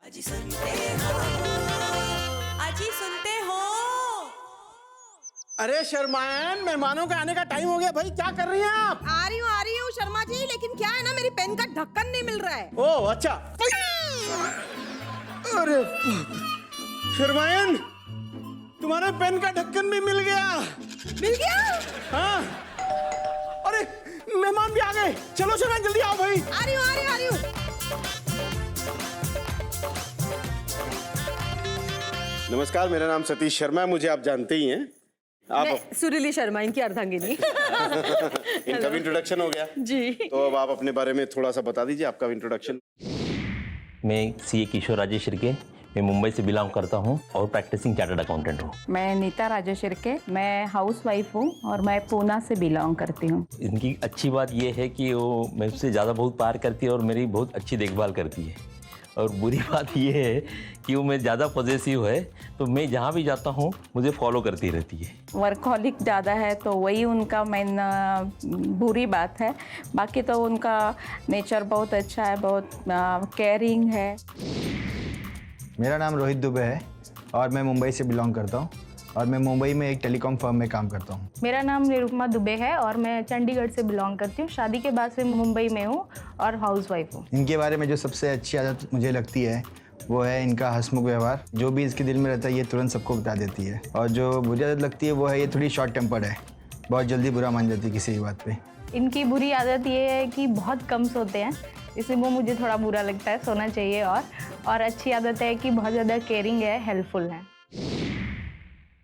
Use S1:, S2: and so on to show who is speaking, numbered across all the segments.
S1: अजी सुनते हो, अजी सुनते हो।
S2: अरे शर्मायन, मेहमानों के आने का टाइम हो गया भाई, क्या कर रही हैं आप?
S1: आ रही हूँ शर्मा जी, लेकिन क्या है ना, मेरी पेन का ढक्कन नहीं मिल रहा है।
S2: ओह अच्छा। अरे शर्मायन, तुम्हारे पेन का ढक्कन भी मिल गया।
S1: मिल गया?
S2: हाँ। अरे मेहमान भी आ गए, चलो शर्मायन जल्दी आओ भाई।
S1: आ रही हूँ।
S2: नमस्कार, मेरा नाम सतीश शर्मा है, मुझे आप जानते ही हैं। आप
S1: सुरीली शर्मा, इनकी अर्धांगिनी।
S2: इनका भी इंट्रोडक्शन हो गया
S1: जी।
S2: तो अब आप अपने बारे में थोड़ा सा बता दीजिए, आपका इंट्रोडक्शन।
S3: मैं सीए किशोर राजेश शिर्के, मैं मुंबई से बिलोंग करता हूं और प्रैक्टिसिंग चार्टर्ड अकाउंटेंट हूं।
S4: मैं नीता राजेश शिर्के, मैं हाउसवाइफ हूँ और मैं पूना से बिलोंग करती हूँ।
S3: इनकी अच्छी बात यह है कि वो मुझसे ज़्यादा बहुत प्यार करती है और मेरी बहुत अच्छी देखभाल करती है। और बुरी बात यह है कि वो मैं ज़्यादा पॉजेसिव है, तो मैं जहाँ भी जाता हूँ मुझे फॉलो करती रहती है।
S4: वर्कहॉलिक ज़्यादा है तो वही उनका मेन बुरी बात है। बाकी तो उनका नेचर बहुत अच्छा है, बहुत केयरिंग है।
S5: मेरा नाम रोहित दुबे है और मैं मुंबई से बिलोंग करता हूँ और मैं मुंबई में एक टेलीकॉम फर्म में काम करता हूँ।
S6: मेरा नाम निरुपमा दुबे है और मैं चंडीगढ़ से बिलोंग करती हूँ। शादी के बाद से मुंबई में हूँ और हाउसवाइफ हूँ।
S5: इनके बारे में जो सबसे अच्छी आदत मुझे लगती है वो है इनका हंसमुख व्यवहार। जो भी इसके दिल में रहता है ये तुरंत सबको बता देती है। और जो बुरी आदत लगती है वो है ये थोड़ी शॉर्ट टेम्पर्ड है, बहुत जल्दी बुरा मान जाती है किसी भी बात पे।
S6: इनकी बुरी आदत ये है कि बहुत कम सोते हैं, इसलिए वो मुझे थोड़ा बुरा लगता है, सोना चाहिए। और अच्छी आदत है कि बहुत ज़्यादा केयरिंग है, हेल्पफुल है।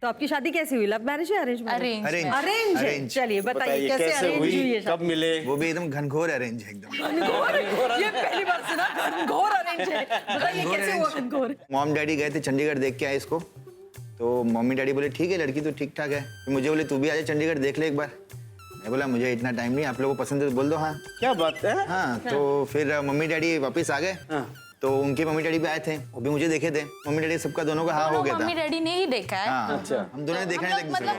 S1: तो आपकी शादी कैसी हुई? लव मैरिज या अरेंज मैरिज?
S5: अरेंज।
S1: अरेंज। चलिए बताइए कैसे अरेंज हुई ये
S2: कब
S1: शादी?
S2: मिले?
S5: वो भी एकदम घनघोर अरेंज है एकदम।
S1: घनघोर? ये पहली बार सुना, घनघोर अरेंज है। बताइए
S5: घनघोर
S1: कैसे हुआ
S5: arrange।
S1: घनघोर?
S5: मॉम डैडी गए थे चंडीगढ़ देख के आए इसको, तो मम्मी डैडी बोले ठीक है लड़की तो ठीक ठाक है। फिर मुझे बोले तू भी आ जा चंडीगढ़ देख ले एक बार। मैं बोला मुझे इतना टाइम नहीं, आप लोगों को पसंद है तो बोल दो हाँ।
S2: क्या बात है?
S5: हाँ तो फिर मम्मी डैडी वापस आ गए। तो उनके मम्मी डैडी भी आए थे, वो भी मुझे देखे थे। मम्मी डैडी सबका दोनों का हाँ हो गया था।
S7: मम्मी डैडी ने ही देखा है।
S5: हाँ अच्छा, हम दोनों ने देखा नहीं था
S7: मतलब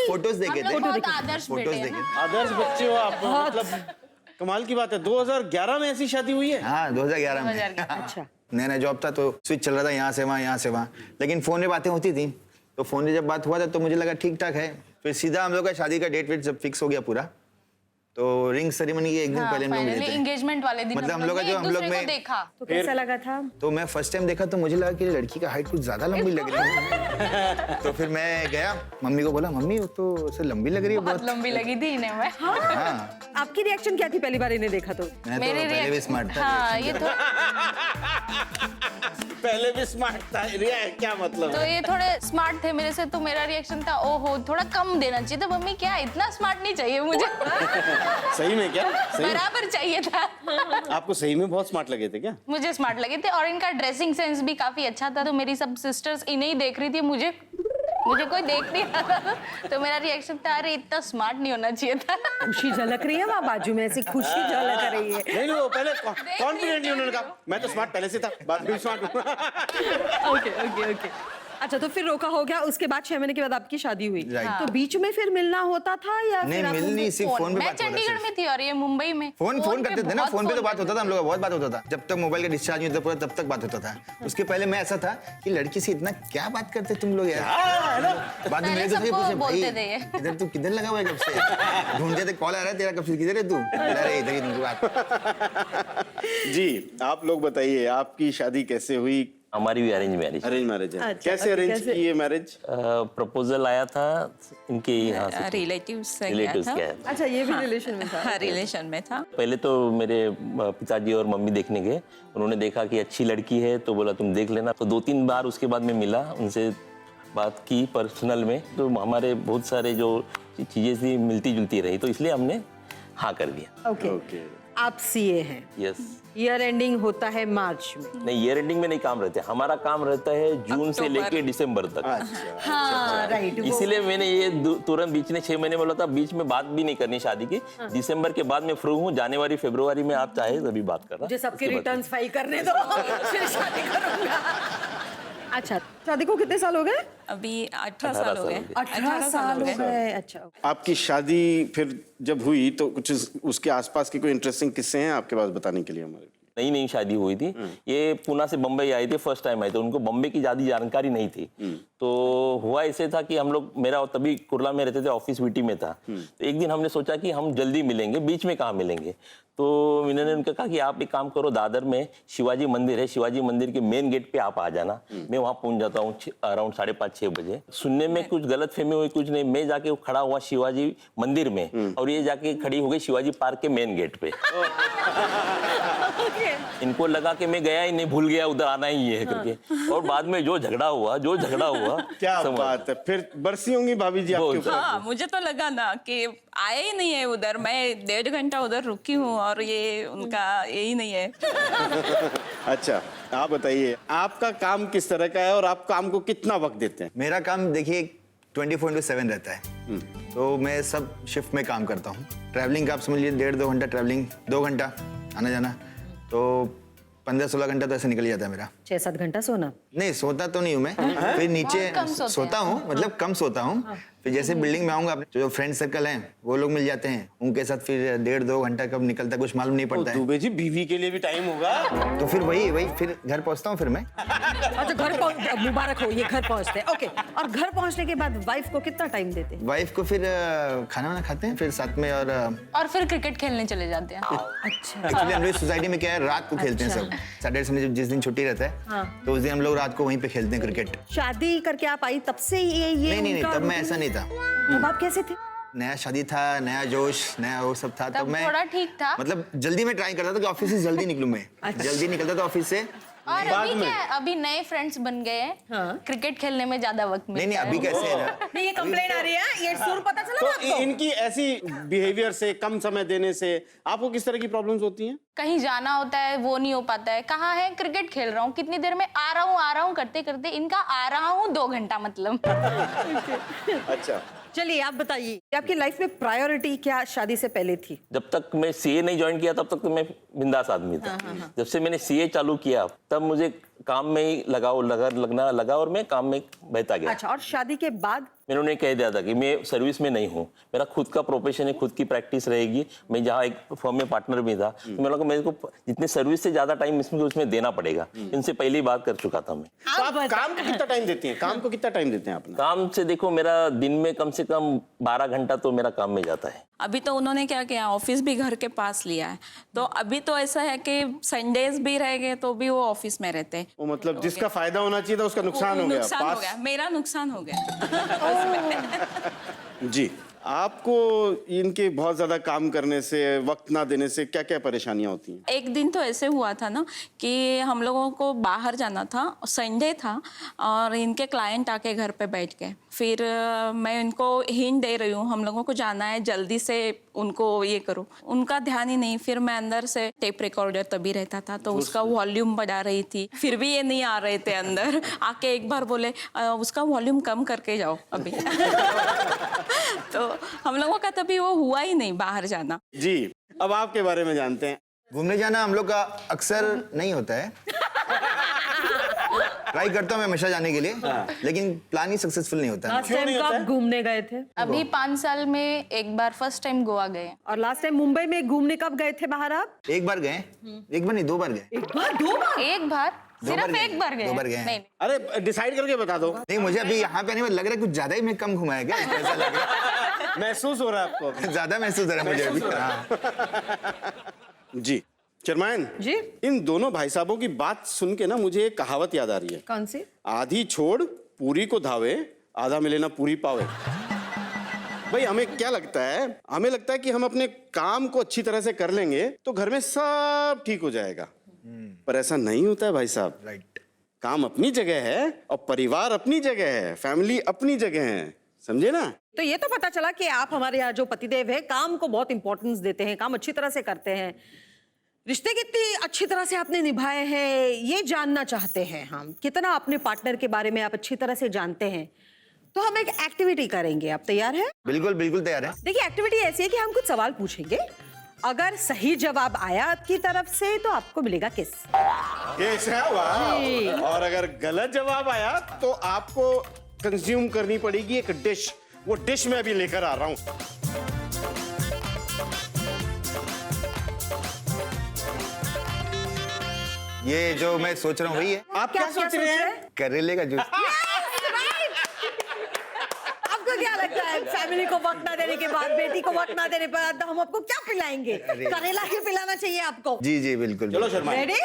S5: फोटोज देखे थे।
S7: बहुत आदर्श
S5: फोटोज
S7: बेटे
S5: देखे
S7: हैं।
S5: थे।
S2: आदर्श बच्चे हो आप, मतलब कमाल की बात है। 2011 में ऐसी शादी हुई है?
S5: हाँ 2011 में।
S1: अच्छा।
S5: नया नया जॉब था तो स्विच चल रहा था यहाँ से वहाँ, लेकिन फोन में बातें होती थी। तो फोन में जब बात हुआ था तो मुझे लगा ठीक ठाक है। फिर सीधा हम लोग का शादी का डेट वेट जब फिक्स हो गया पूरा, तो रिंग सेरेमनी के एक दिन पहले हम लोग मिले थे।
S7: एंगेजमेंट वाले दिन
S5: मतलब हम लोग का जो हम लोग में
S7: देखा।
S1: तो कैसा लगा था?
S5: तो मैं फर्स्ट टाइम देखा तो मुझे लगा कि लड़की का हाइट कुछ ज्यादा लंबी लग रही है। तो फिर मैं गया, मम्मी को बोला मम्मी वो तो ऐसे लंबी लग रही है
S7: बहुत
S5: बहुत।
S7: लंबी लगी थी इन्हें मैं।
S5: हाँ
S1: आपकी रिएक्शन क्या थी पहली बार इन्हें देखा तो?
S5: मैं तो पहले भी स्मार्ट था।
S7: हाँ ये तो
S2: पहले भी स्मार्ट था, रिया क्या मतलब?
S7: तो ये थोड़े स्मार्ट थे मेरे से, तो मेरा रिएक्शन था ओहो थोड़ा कम देना चाहिए था। मम्मी क्या इतना स्मार्ट नहीं चाहिए मुझे।
S2: सही में क्या? सही?
S7: बराबर चाहिए था।
S2: आपको सही में बहुत स्मार्ट लगे थे क्या?
S7: मुझे स्मार्ट लगे थे और इनका ड्रेसिंग सेंस भी काफी अच्छा था। तो मेरी सब सिस्टर्स इन्हें ही देख रही थी, मुझे कोई देख नहीं रहा था। तो मेरा रिएक्शन था अरे इतना स्मार्ट नहीं होना चाहिए था।
S1: खुशी झलक रही है वहाँ बाजू में, ऐसी खुशी झलक रही है।
S2: नहीं वो पहले कॉन्फिडेंटली उन्होंने कहा मैं तो स्मार्ट पहले से था, बाद में स्मार्ट हूँ।
S1: ओके। अच्छा तो फिर रोका हो गया, उसके बाद 6 महीने के बाद आपकी शादी हुई।
S5: Right.
S1: तो बीच में फिर मिलना होता था या
S5: नहीं
S1: फिर आप
S5: मिलनी सिर्फ फोन पे
S7: मैं
S5: बात होता
S7: चंडीगढ़
S5: था।
S7: में थी और ये मुंबई में।
S5: फोन करते थे ना,
S7: बहुत
S5: फोन पे तो बात
S7: करते
S5: होता था हम लोग का, बहुत बात होता था। जब तक मोबाइल का डिस्चार्ज नहीं होता पूरा तब तक बात होता था। उसके पहले मैं ऐसा था कि लड़की से इतना क्या बात करते तुम लोग यार। बाद में मेरे
S7: सबको
S5: पूछे
S7: बोलते थे ये।
S5: भाई इधर तू किधर लगा हुआ है कब से? ढूंढते थे, कॉल आ रहा है तेरा कब से, किधर है तू? अरे इधर ही तुमकी बात।
S2: जी आप लोग बताइए आपकी शादी कैसे हुई?
S3: हमारी भी अरेंज मैरिज।
S2: अरेंज मैरिज है।
S1: अच्छा,
S2: कैसे अरेंज
S1: कैसे?
S2: की ये मैरिज?
S3: प्रपोजल आया था इनके यहाँ से,
S8: रिलेटिव्स से गया
S3: रिलेटिव्स
S8: था।
S3: के यहाँ।
S1: अच्छा ये भी रिलेशन में था?
S8: हाँ रिलेशन में था।
S3: पहले तो मेरे पिताजी और मम्मी देखने गए, उन्होंने देखा कि अच्छी लड़की है तो बोला तुम देख लेना। तो 2-3 बार उसके बाद मैं मिला उनसे, बात की पर्सनल में, तो हमारे बहुत सारे जो चीज़ें थी मिलती जुलती रही, तो इसलिए हमने हाँ कर दिया।
S1: ओके। आप सीए हैं,
S3: यस।
S1: ईयर एंडिंग होता है मार्च में।
S3: नहीं ईयर एंडिंग में नहीं काम रहते, हमारा काम रहता है जून से लेके दिसंबर तक।
S1: हाँ राइट।
S3: इसीलिए मैंने ये तुरंत बीच में 6 महीने बोला था, बीच में बात भी नहीं करनी शादी की। दिसंबर के बाद मैं फ्री हूँ, जनवरी फरवरी में आप चाहे तभी बात करना।
S1: मुझे सबके रिटर्न्स फाइल करने दो, फिर शादी करूंगा। अच्छा शादी को कितने साल हो गए?
S8: अभी 18 साल हो गए।
S1: 18 साल हो गए। अच्छा
S2: आपकी शादी फिर जब हुई तो कुछ उसके आसपास के कोई इंटरेस्टिंग किस्से हैं आपके पास बताने के लिए हमारे लिए?
S3: नई नई शादी हुई थी। ये पुणे से बम्बई आए थे, फर्स्ट टाइम आए थे, उनको बम्बई की ज़्यादा जानकारी नहीं थी। तो हुआ ऐसे था कि हम लोग, मेरा तभी कुर्ला में रहते थे, ऑफिस वीटी में था। तो एक दिन हमने सोचा कि हम जल्दी मिलेंगे, बीच में कहाँ मिलेंगे। तो इन्होंने उनका कहा कि आप एक काम करो, दादर में शिवाजी मंदिर है, शिवाजी मंदिर के मेन गेट पे आप आ जाना, मैं वहाँ पहुँच जाता हूँ अराउंड 5:30-6 बजे। सुनने में कुछ गलत फहमी हुई, कुछ नहीं, मैं जाके खड़ा हुआ शिवाजी मंदिर में और ये जाके खड़ी हो गई शिवाजी पार्क के मेन गेट पे। इनको लगा कि मैं गया ही नहीं, भूल गया, उधर आना ही है करके। और बाद में जो झगड़ा हुआ
S2: क्या
S3: समझ।
S2: बात है, फिर बरसी होंगी भाभी जी आपके
S3: बहुत।
S2: ऊपर।
S8: हाँ, मुझे तो लगा ना कि आए ही नहीं है उधर, मैं 1.5 घंटा उधर रुकी हूँ और ये उनका यही नहीं है।
S2: अच्छा, आप बताइए आपका काम किस तरह का है और आप काम को कितना वक्त देते हैं?
S5: मेरा काम देखिए 24/7 रहता है। तो मैं सब शिफ्ट में काम करता हूँ। ट्रैवलिंग का आप समझ लीजिए 1.5-2 घंटा ट्रैवलिंग, 2 घंटा आना जाना, तो 15-16 घंटा तो ऐसे निकल जाता है मेरा।
S1: 6-7 घंटा सोना?
S5: नहीं, सोता तो नहीं हूँ मैं, फिर नीचे सोता हूँ, मतलब कम सोता हूँ। फिर जैसे बिल्डिंग में आऊंगा, अपने जो फ्रेंड सर्कल हैं वो लोग मिल जाते हैं, उनके साथ फिर 1.5-2 घंटा कब निकलता है कुछ मालूम नहीं पड़ता है।
S2: दुबे जी, बीवी के लिए भी टाइम होगा।
S5: तो फिर वही फिर घर पहुंचता हूँ फिर मैं।
S1: अच्छा, घर पहुंच, मुबारक हो, ये घर पहुंचते हैं। ओके, और घर पहुंचने के बाद वाइफ को कितना टाइम देते हैं?
S5: वाइफ को फिर खाना वाना खाते हैं फिर साथ में, और
S7: फिर क्रिकेट खेलने चले जाते हैं।
S1: अच्छा,
S5: एक्चुअली हमारी सोसाइटी में क्या है, रात को खेलते हैं सब। सैटरडे संडे जिस दिन छुट्टी रहता है तो उस दिन हम लोग रात को वहीं पे खेलते हैं क्रिकेट।
S1: शादी करके आप आई तब से ये
S5: नहीं,
S1: उनका
S5: तब मैं
S1: routine?
S5: ऐसा नहीं था।
S1: तब आप कैसे थे?
S5: नया शादी था, नया जोश, नया वो सब था।
S7: तब
S5: मैं
S7: थोड़ा ठीक था।
S5: मतलब जल्दी मैं ट्राई करता था कि ऑफिस से जल्दी निकलूं मैं। जल्दी निकलता था ऑफिस से।
S7: और अभी क्या है, अभी नए फ्रेंड्स बन गए हैं।
S1: हाँ।
S7: क्रिकेट खेलने में ज्यादा वक्त मिलता है।
S5: नहीं, अभी कैसे है ना,
S1: नहीं, ये कंप्लेन आ रही है, ये सुर पता चला ना
S2: तो
S1: आपको?
S2: इनकी ऐसी बिहेवियर से, कम समय देने से आपको किस तरह की प्रॉब्लम्स होती हैं?
S7: कहीं जाना होता है वो नहीं हो पाता है। कहाँ है, क्रिकेट खेल रहा हूँ, कितनी देर में आ रहा हूँ करते करते इनका आ रहा हूँ 2 घंटा मतलब।
S2: अच्छा,
S1: चलिए आप बताइए कि आपकी लाइफ में प्रायोरिटी क्या शादी से पहले थी?
S3: जब तक मैं सीए नहीं ज्वाइन किया तब तक तो मैं बिंदास आदमी था। जब से मैंने सीए चालू किया तब मुझे काम में ही लगना लगा और मैं काम में बहता गया।
S1: अच्छा, और शादी के बाद?
S3: मैंने उन्हें कह दिया था कि मैं सर्विस में नहीं हूँ, मेरा खुद का प्रोफेशन है, खुद की प्रैक्टिस रहेगी। मैं जहाँ एक फर्म में पार्टनर भी था, तो मैंने कहा मेरे को जितने सर्विस से ज्यादा टाइम उसमें देना पड़ेगा। इनसे पहले ही बात कर चुका था मैं।
S2: तो आप काम को कितना टाइम देती हैं? काम को कितना टाइम देते हैं अपना?
S3: काम से देखो, मेरा दिन में कम से कम 12 घंटा तो मेरा काम में जाता है।
S8: अभी तो उन्होंने क्या किया, ऑफिस भी घर के पास लिया है, तो अभी तो ऐसा है कि संडेज भी रह गए तो भी वो ऑफिस में रहते हैं।
S2: वो मतलब जिसका फायदा होना चाहिए था उसका नुकसान हो गया।
S8: नुकसान हो
S2: पास
S8: गया, मेरा नुकसान हो गया।
S2: जी, आपको इनके बहुत ज्यादा काम करने से, वक्त ना देने से क्या क्या परेशानियां होती हैं?
S8: एक दिन तो ऐसे हुआ था ना कि हम लोगों को बाहर जाना था, संडे था, और इनके क्लाइंट आके घर पे बैठ गए। फिर मैं इनको हिंट दे रही हूँ, हम लोगों को जाना है, जल्दी से उनको ये करो। उनका ध्यान ही नहीं। फिर मैं अंदर से टेप रिकॉर्डर तभी रहता था तो उसका वॉल्यूम बढ़ा रही थी, फिर भी ये नहीं आ रहे थे अंदर। आके एक बार बोले उसका वॉल्यूम कम करके जाओ अभी। तो हम लोगों का तभी वो हुआ ही नहीं बाहर जाना।
S2: जी, अब आपके बारे में जानते हैं।
S5: घूमने जाना हम लोग का अक्सर नहीं होता है। ट्राई करता हूँ मैं हमेशा जाने के लिए, लेकिन प्लान ही सक्सेसफुल नहीं होता है।
S1: लास्ट टाइम कब घूमने गए थे?
S7: अभी 5 साल में एक बार फर्स्ट टाइम गोवा गए।
S1: और लास्ट टाइम मुंबई में घूमने कब गए थे बाहर आप?
S5: एक बार गए, एक बार नहीं 2 बार गए।
S1: एक बार, 2 बार?
S7: एक बार, सिर्फ एक बार गए।
S5: 2 बार गए।
S7: नहीं,
S2: अरे डिसाइड करके बता दो।
S5: नहीं, मुझे अभी यहाँ पे आने में लग रहा है कुछ ज्यादा ही मैं कम घुमाया क्या, ऐसा लग रहा
S2: महसूस हो रहा है आपको?
S5: है। ज्यादा महसूस हो रहा है मुझे अभी। हाँ।
S2: जी, चरमायन
S1: जी?
S2: इन दोनों भाई साहबों की बात सुन के ना मुझे एक कहावत याद आ रही है।
S1: कौन सी?
S2: आधी छोड़ पूरी को धावे, आधा मिले ना पूरी पावे। भाई हमें क्या लगता है, हमें लगता है कि हम अपने काम को अच्छी तरह से कर लेंगे तो घर में सब ठीक हो जाएगा, पर ऐसा नहीं होता है भाई साहब।
S5: राइट।
S2: काम अपनी जगह है और परिवार अपनी जगह है, फैमिली अपनी जगह है, समझे ना?
S1: तो ये तो पता चला कि आप हमारे यहाँ जो पतिदेव है काम को बहुत इंपॉर्टेंस देते हैं, काम अच्छी तरह से करते हैं। रिश्ते कितनी अच्छी तरह से आपने निभाए हैं ये जानना चाहते हैं हम। कितना अपने पार्टनर के बारे में आप अच्छी तरह से जानते हैं। तो हम एक एक्टिविटी करेंगे, आप तैयार हैं?
S5: बिल्कुल बिल्कुल तैयार है।
S1: देखिए, एक्टिविटी ऐसी है कि हम कुछ सवाल पूछेंगे, अगर सही जवाब आया आपकी तरफ से तो आपको मिलेगा किस। जी।
S2: और अगर गलत जवाब आया तो आपको कंज्यूम करनी पड़ेगी एक डिश। वो डिश मैं अभी लेकर आ रहा हूं।
S5: ये जो मैं सोच रहा हूँ वही है,
S2: आप क्या सोच रहे हैं?
S5: करेले का जूस।
S1: आपको क्या लगता है फैमिली को वक्त ना देने के बाद, बेटी को वक्त ना देने पर हम आपको क्या पिलाएंगे? करेला ही पिलाना चाहिए आपको।
S5: जी जी बिल्कुल।
S2: चलो शर्मा,
S1: रेडी?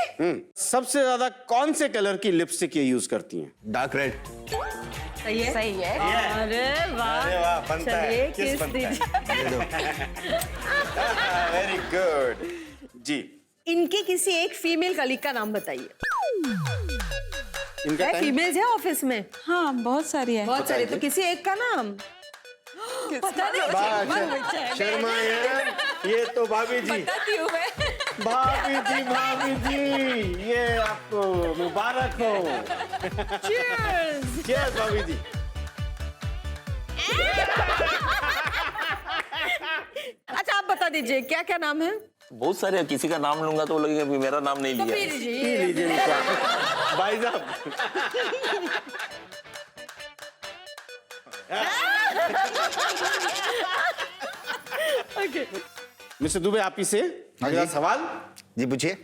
S2: सबसे ज्यादा कौन से कलर की लिपस्टिक ये यूज करती हैं?
S5: Dark red.
S1: सही है।
S7: सही है।
S1: अरे वाह,
S2: बनता है।
S1: चलिए
S2: किस
S1: किस
S2: बनता
S1: दीजिए।
S2: Very good. जी,
S1: इनके किसी एक फीमेल कलीग का नाम बताइए।
S2: इनका टाइम
S1: फीमेल्स है ऑफिस में
S8: हाँ बहुत सारी है।
S1: बहुत सारे, तो किसी एक का नाम पता नहीं।
S2: शर्मा यार, ये तो भाभी जी,
S8: बताती हूँ मैं।
S2: भाभी जी, ये आपको मुबारक हो।
S1: Cheers!
S2: Cheers, भाभी जी।
S1: अच्छा आप बता दीजिए क्या क्या नाम है?
S3: बहुत सारे हैं, किसी का नाम लूंगा तो वो लगेगा कि मेरा नाम नहीं लिया है।
S2: पी लीजिए इनका। भाई साहब, मिस्टर दुबे, आप ही से अगला
S5: जी।
S2: सवाल।
S5: जी पूछिए।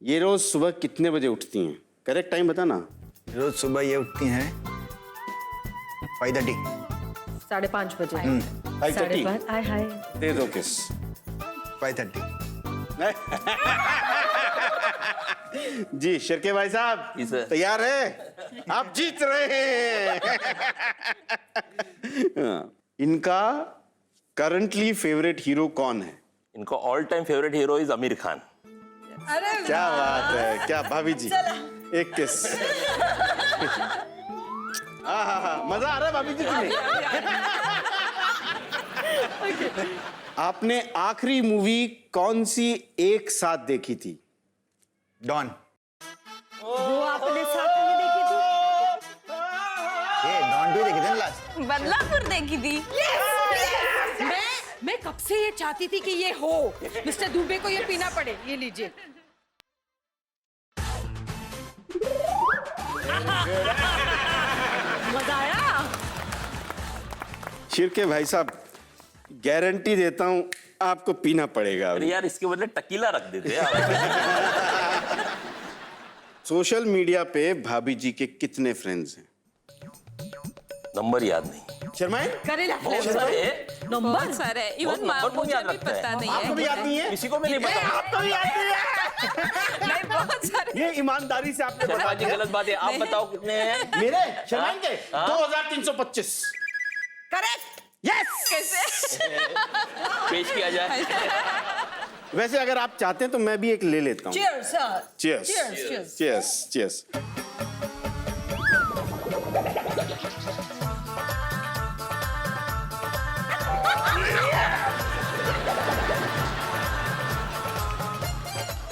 S2: ये रोज सुबह कितने बजे उठती हैं? करेक्ट टाइम बताना।
S5: रोज सुबह ये उठती हैं 5:30।
S1: 5:30 बजे।
S2: 5:30।
S1: 5:30। हाय हाय।
S2: दे दो किस।
S5: 5:30।
S2: जी शिरके भाई साहब,
S3: जी सर।
S2: तैयार है? आप जीत रहे हैं। इनका करंटली फेवरेट हीरो कौन है?
S3: इनको all time favourite hero is Aamir Khan.
S2: क्या बात है, क्या भाभी जी, एक किस। हाँ, मजा आ रहा है भाभी जी तुम्हें। आपने आखिरी मूवी कौन सी एक साथ देखी थी?
S5: डॉन।
S1: वो आपने साथ में देखी थी?
S5: ये डॉन 2 देखी थी ना लास्ट।
S7: बदलापुर देखी थी।
S1: मैं कब से ये चाहती थी कि ये हो, मिस्टर दुबे को ये पीना पड़े। ये लीजिए। मजा आया?
S2: शिरके भाई साहब, गारंटी देता हूं आपको पीना पड़ेगा।
S3: अरे यार, इसके बदले टकीला रख देते यार।
S2: सोशल मीडिया पे भाभी जी के कितने फ्रेंड्स हैं?
S3: नंबर याद नहीं।
S2: शर्माए,
S1: करेला
S3: बहुत
S1: फ्लेवर।
S3: सारे हैं।
S1: नंबर
S8: बहुत सारे हैं। इवन
S3: नंबर कौन
S8: मुझे
S3: याद
S8: भी
S3: रखता है?
S8: पता नहीं है।
S2: आपको भी याद नहीं है?
S3: किसी को भी नहीं पता।
S2: आपको भी याद नहीं है?
S8: नहीं, बहुत सारे।
S2: ये ईमानदारी से आपने
S3: शर्मा
S2: बता
S3: जी,
S2: दिया।
S3: गलत बात है। आप बताओ कितने हैं?
S2: मेरे शर्माइन के
S3: हाँ?
S2: 2325।
S1: करेक्ट।
S2: यस।
S8: कैसे?
S3: पेश किया जाए।
S2: वैसे अगर आप चाहते हैं तो मैं भी एक ले लेता हूँ।
S1: Cheers sir.
S2: Cheers
S1: Cheers.
S2: Cheers cheers.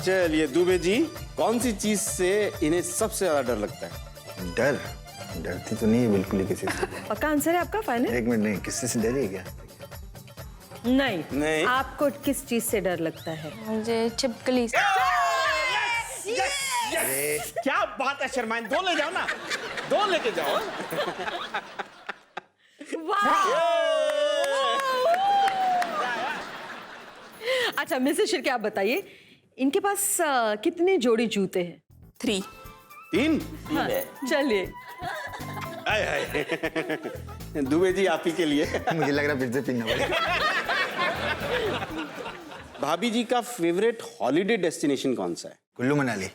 S2: चलिए दुबे जी, कौन सी चीज से इन्हें सबसे ज्यादा डर लगता है?
S5: डर? डरती तो नहीं है बिल्कुल ही किसी से।
S1: पक्का आंसर है आपका फाइनल?
S5: 1 मिनट, नहीं किसी से डरी है क्या?
S1: नहीं।
S2: नहीं।
S1: आपको किस चीज से डर लगता है?
S7: मुझे छिपकली से।
S2: क्या बात है शर्माइन, 2 ले जाओ ना, 2 लेके जाओ।
S1: अच्छा मिसेस शिरके, आप बताइए इनके पास कितने जोड़ी जूते हैं?
S8: 3।
S2: 3?
S1: चलिए।
S2: आय हाय। दुबे जी आप ही के लिए।
S5: मुझे लग रहा है फिर से पीना पड़ेगा।
S2: भाभी जी का फेवरेट हॉलिडे डेस्टिनेशन कौन सा है?
S5: कुल्लू मनाली।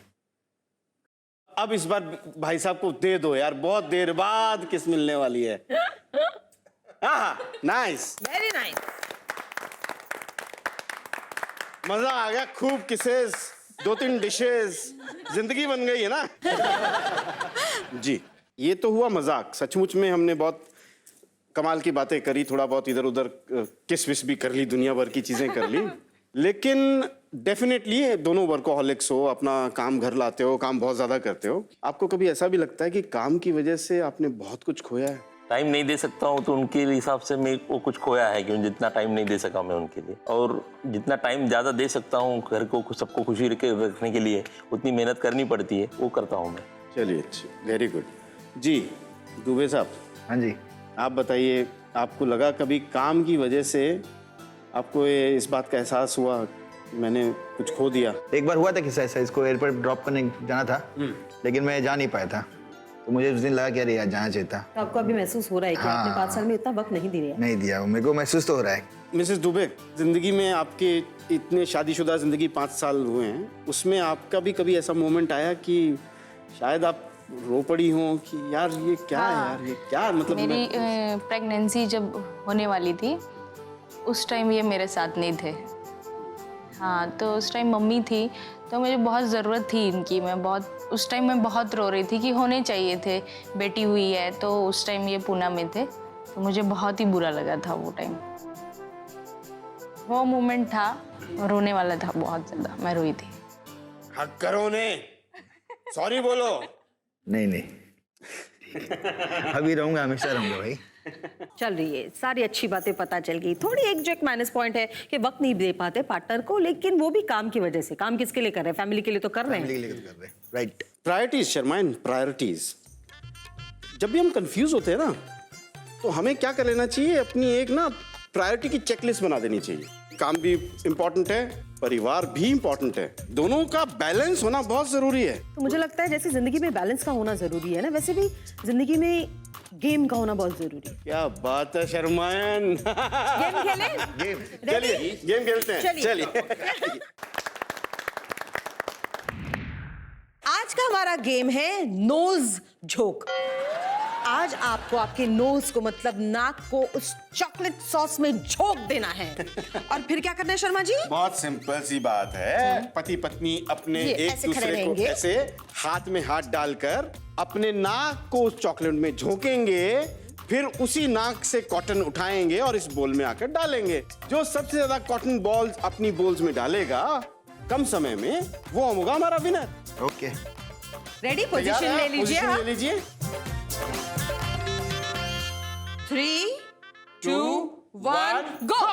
S2: अब इस बार भाई साहब को दे दो यार, बहुत देर बाद किस मिलने वाली है। हाँ, नाइस,
S1: वेरी नाइस।
S2: मजा आ गया, खूब किसेस, 2-3 डिशेस, जिंदगी बन गई है ना। जी, ये तो हुआ मजाक। सचमुच में हमने बहुत कमाल की बातें करी, थोड़ा बहुत इधर उधर किस विस भी कर ली, दुनिया भर की चीजें कर ली। लेकिन डेफिनेटली दोनों वर्कोहॉलिक्स हो, अपना काम घर लाते हो, काम बहुत ज्यादा करते हो। आपको कभी ऐसा भी लगता है कि काम की वजह से आपने बहुत कुछ खोया है?
S3: टाइम नहीं दे सकता हूँ तो उनके हिसाब से मेरे को कुछ खोया है, क्योंकि जितना टाइम नहीं दे सका मैं उनके लिए, और जितना टाइम ज़्यादा दे सकता हूँ घर को सबको खुशी रखने के लिए, उतनी मेहनत करनी पड़ती है, वो करता हूँ मैं।
S2: चलिए, अच्छी, वेरी गुड। जी दुबे साहब,
S5: हाँ जी।
S2: आप बताइए, आपको लगा कभी काम की वजह से आपको इस बात का एहसास हुआ मैंने कुछ खो दिया।
S5: एक बार हुआ था किस्सा ऐसा, इसको एयरपोर्ट ड्रॉप करने जाना था, लेकिन मैं जा नहीं पाया था, तो मुझे उस दिन लगा कि अरे यार जाना चाहिए था।
S1: तो आपको अभी महसूस हो रहा है कि आपने 5 साल में इतना वक्त नहीं दिया।
S5: नहीं दिया, मेरे को महसूस तो हो रहा है।
S2: मिसेस दुबे, जिंदगी में आपके इतने शादीशुदा जिंदगी 5 साल हुए हैं, उसमें आपका भी कभी ऐसा मोमेंट आया कि शायद आप रो पड़ी हो कि यार ये क्या है यार, ये क्या मतलब
S7: मेरी प्रेगनेंसी जब होने वाली थी उस टाइम ये मेरे साथ नहीं थे। हाँ, तो उस टाइम मम्मी थी, तो मुझे बहुत ज़रूरत थी इनकी। उस टाइम मैं बहुत रो रही थी कि होने चाहिए थे, बेटी हुई है। तो उस टाइम ये पूना में थे, तो मुझे बहुत ही बुरा लगा था वो टाइम। वो मोमेंट था, रोने वाला था बहुत ज़्यादा, मैं रोई थी।
S2: हक करो ने, सॉरी बोलो।
S5: नहीं अभी रहूंगा, हमेशा रहूंगा भाई।
S1: चल रही है, सारी अच्छी बातें पता चल गई। थोड़ी एक जो एक माइनस पॉइंट है कि वक्त नहीं दे पाते पार्टनर को, लेकिन वो भी काम की वजह से। काम किसके लिए कर रहे हैं? फैमिली के लिए तो कर रहे
S5: फैमिली
S1: हैं।
S5: के लिए तो कर रहे हैं, राइट।
S2: Priorities शर्माइन, priorities. जब भी हम कंफ्यूज होते हैं ना, तो हमें क्या कर लेना चाहिए, अपनी एक ना प्रायोरिटी की चेकलिस्ट बना देनी चाहिए। काम भी इम्पोर्टेंट है, परिवार भी इम्पोर्टेंट है, दोनों का बैलेंस होना बहुत जरूरी है।
S1: तो मुझे लगता है जैसे जिंदगी में बैलेंस का होना जरूरी है ना, वैसे भी जिंदगी में गेम का होना बहुत जरूरी है।
S2: क्या बात है शर्मायन।
S1: गेम खेलें?
S5: गेम,
S2: चलिए गेम खेलते हैं, चलिए।
S1: आज का हमारा गेम है नोज झोंक। आज आपको आपके नोज को, मतलब नाक को, उस चॉकलेट सॉस में झोंक देना है। और फिर क्या करना है शर्मा जी?
S2: बहुत सिंपल सी बात है। पति पत्नी अपने
S1: ये
S2: एक
S1: ऐसे खड़े
S2: दूसरे को
S1: रहेंगे।
S2: ऐसे हाथ में हाथ डालकर अपने नाक को उस चॉकलेट में झोंकेंगे, फिर उसी नाक से कॉटन उठाएंगे और इस बोल में आकर डालेंगे। जो सबसे ज्यादा कॉटन बॉल्स अपनी बोल्स में डालेगा कम समय में, वो होगा हमारा विनर।
S5: Okay,
S1: ready? पोजीशन ले लीजिए।
S2: पोजीशन
S1: हाँ?
S2: ले लीजिए।
S1: 3, 2, 1 गो।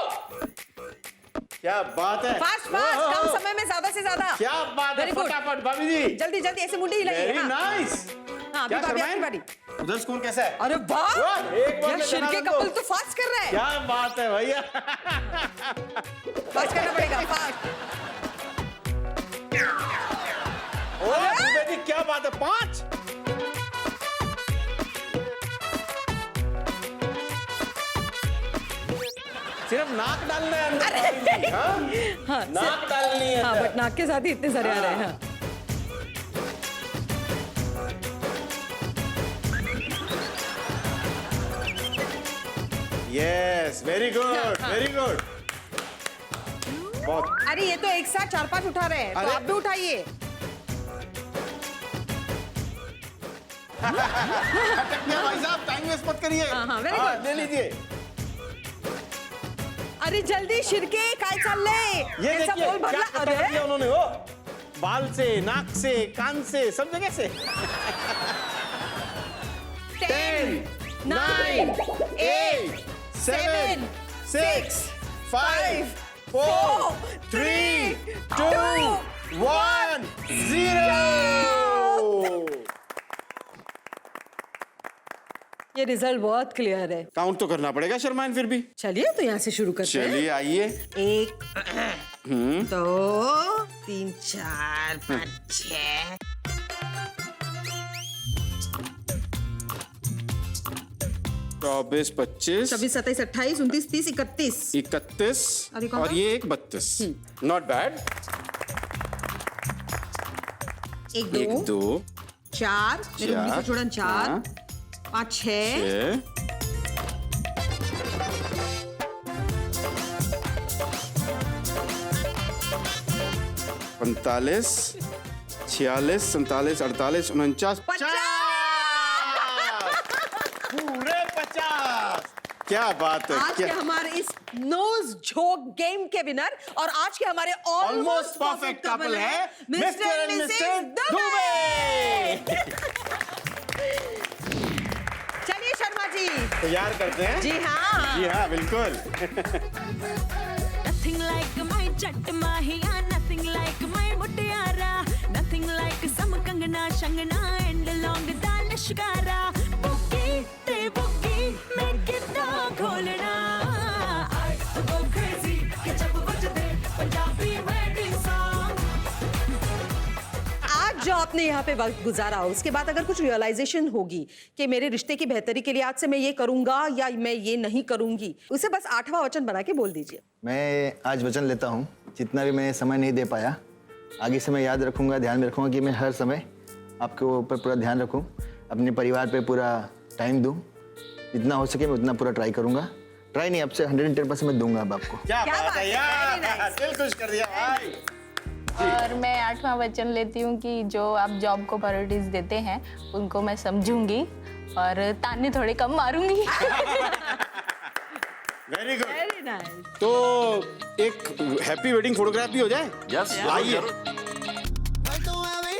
S2: क्या बात है,
S1: फास्ट फास्ट, कम समय में ज्यादा से ज्यादा।
S2: क्या बात है,
S1: Very good.
S2: फटाफट भाभी जी,
S1: जल्दी जल्दी ऐसे मुंडी हिलाइए।
S2: वेरी
S1: हाँ।
S2: नाइस।
S1: हाँ, अभी
S2: क्या
S1: भाभी
S2: शर्माएं?
S1: आपकी बारी।
S2: उधर स्कूल कैसा है?
S1: अरे वाह,
S2: वाह, एक बार
S1: यार
S2: में
S1: शिर
S2: बना
S1: के
S2: दो।
S1: कपल तो फास्ट कर रहा है।
S2: क्या बात है भैया।
S1: फास्ट करना पड़ेगा, फास्ट।
S2: ओ दुबे जी, क्या बात है, 5। सिर्फ नाक डालना है अंदर। हाँ? नाक डालनी है
S1: हाँ,
S2: अंदर।
S1: बट नाक के साथ ही इतने सारे आ रहे हैं। हाँ।
S2: Yes, very good, very good. बहुत।
S1: अरे ये तो एक साथ 4-5 उठा रहे हैं, तो
S2: अरे।
S1: आप भी उठाइए।
S2: क्या भाई साहब, टाइम वेस्ट मत करिए।
S1: हाँ, very good.
S2: ले लीजिए।
S1: अरे जल्दी शिरके काय चालले?
S2: ये
S1: ऐसा
S2: देखिए
S1: बोल
S2: क्या
S1: भरला।
S2: कटा कर दिया उन्होंने, वो बाल से, नाक से, कान से, सब जगह से।
S1: 10, 9, 8, 7, 6, 5, 4, 3, 2,
S2: 1, 0।
S1: ये रिजल्ट बहुत क्लियर है।
S2: काउंट तो करना पड़ेगा शर्माइन फिर भी।
S1: चलिए तो यहाँ से शुरू करते हैं।
S2: चलिए आइए।
S1: 1, 2, 3, 4, 5, 6।
S2: 24, 25,
S1: 26, 27, 28, 29, 30, 31।
S2: 31
S1: और ये कौन
S2: और
S1: सा?
S2: ये एक 32। Not bad.
S1: 1,
S2: 1,
S1: 2,
S2: 2,
S1: 4, मेरे मम्मी से जोड़न 4, 5, 6,
S2: 6, 45, 46, 47, 48, 49, 50। पूरे 50। क्या बात है,
S1: आज के
S2: क्या
S1: हमारे इस नोज झोंक गेम के विनर और आज के हमारे
S2: ऑलमोस्ट परफेक्ट कपल है मिस्टर एंड मिसेस दुबे।
S1: चलिए शर्मा जी।
S2: तैयार करते हैं।
S1: जी हाँ।
S2: जी हाँ, बिल्कुल।
S9: Nothing like my jat mahiya, nothing like my mutiara, nothing like some kangna shangna and long da lashkara. Boogie te boogie, main kitna kholna. I go crazy, ke jab bajde Punjabi mein
S1: जो आपने यहाँ पे वक्त गुजारा, उसके बाद अगर कुछ रियलाइजेशन होगी कि मेरे रिश्ते की बेहतरी के लिए आज से मैं ये करूंगा या मैं ये नहीं करूंगी, उसे बस 8वां वचन बना के बोल दीजिए।
S5: मैं आज वचन लेता हूँ, जितना भी मैं समय नहीं दे पाया, आगे से मैं याद रखूंगा, ध्यान में रखूंगा कि मैं हर समय आपके ऊपर पूरा ध्यान रखूं, अपने परिवार पे पूरा टाइम दूं, जितना हो सके मैं उतना पूरा ट्राई करूंगा। ट्राई नहीं, अब से 110% मैं दूंगा अब आपको।
S2: क्या
S1: क्या
S2: बात
S1: बात
S2: है
S1: है,
S2: यार,
S1: very nice.
S2: दिल खुश कर दिया भाई।
S7: और मैं 8वां वचन लेती हूँ कि जो आप जॉब को प्रायोरिटीज देते हैं उनको मैं समझूंगी और ताने थोड़े कम मारूंगी।
S2: Very good.
S1: Very nice.
S2: तो एक हैप्पी वेडिंग फोटोग्राफ भी हो जाए।
S3: यस
S2: आइए।
S9: But don't worry,